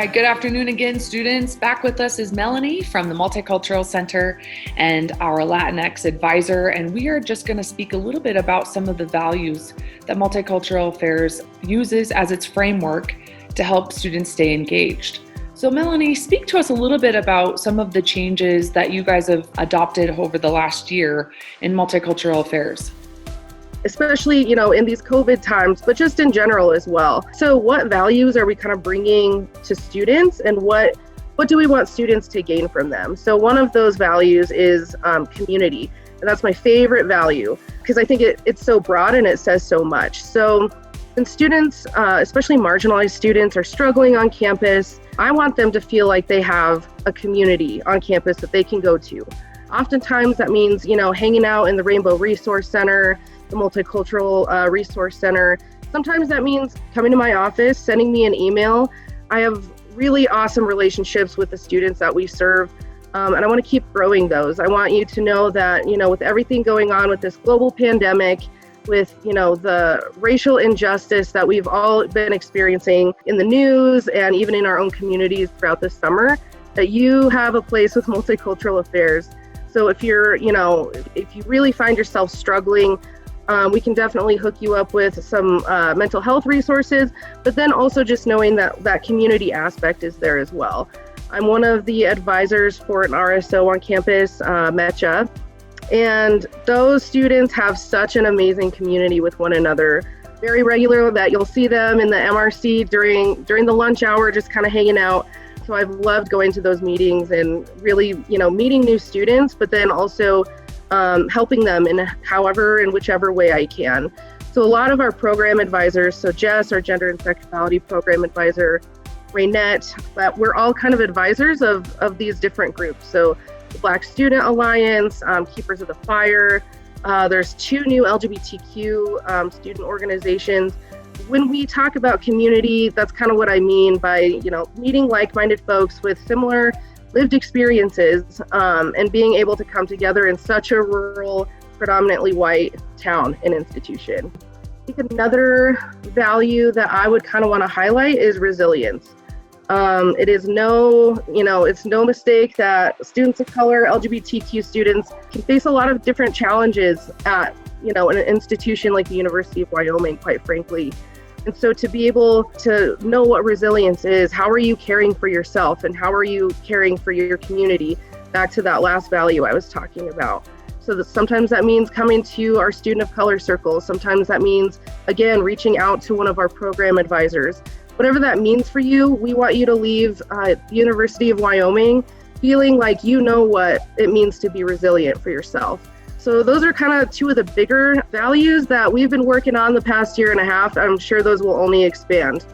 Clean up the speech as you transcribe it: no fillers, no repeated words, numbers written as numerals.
right, good afternoon again, students. Back with us is Melanie from the Multicultural Center and our Latinx advisor, and we are just going to speak a little bit about some of the values that Multicultural Affairs uses as its framework to help students stay engaged. So Melanie, speak to us a little bit about some of the changes that you guys have adopted over the last year in Multicultural Affairs. Especially, in these COVID times, but just in general as well. So what values are we kind of bringing to students, and what do we want students to gain from them? So one of those values is community. And that's my favorite value because I think it's so broad and it says so much. So when students, especially marginalized students, are struggling on campus, I want them to feel like they have a community on campus that they can go to. Oftentimes that means, hanging out in the Rainbow Resource Center, the Multicultural Resource Center. Sometimes that means coming to my office, sending me an email. I have really awesome relationships with the students that we serve, and I want to keep growing those. I want you to know that, with everything going on with this global pandemic, with, the racial injustice that we've all been experiencing in the news and even in our own communities throughout this summer, that you have a place with Multicultural Affairs. So if you're, if you really find yourself struggling, we can definitely hook you up with some mental health resources, but then also just knowing that community aspect is there as well. I'm one of the advisors for an RSO on campus, MECHA, and those students have such an amazing community with one another. Very regular that you'll see them in the MRC during the lunch hour, just kind of hanging out. So I've loved going to those meetings and really, meeting new students, but then also helping them in whichever way I can. So a lot of our program advisors, so Jess, our gender and sexuality program advisor, Raynette, but we're all kind of advisors of these different groups. So the Black Student Alliance, Keepers of the Fire, there's 2 new LGBTQ student organizations. When we talk about community, that's kind of what I mean by, meeting like-minded folks with similar lived experiences and being able to come together in such a rural, predominantly white town and institution. I think another value that I would kind of want to highlight is resilience. It is it's no mistake that students of color, LGBTQ students can face a lot of different challenges at, an institution like the University of Wyoming, quite frankly. And so to be able to know what resilience is, how are you caring for yourself and how are you caring for your community? Back to that last value I was talking about. So that sometimes that means coming to our student of color circles. Sometimes that means, again, reaching out to one of our program advisors. Whatever that means for you, we want you to leave the University of Wyoming feeling like you know what it means to be resilient for yourself. So those are kind of 2 of the bigger values that we've been working on the past year and a half. I'm sure those will only expand.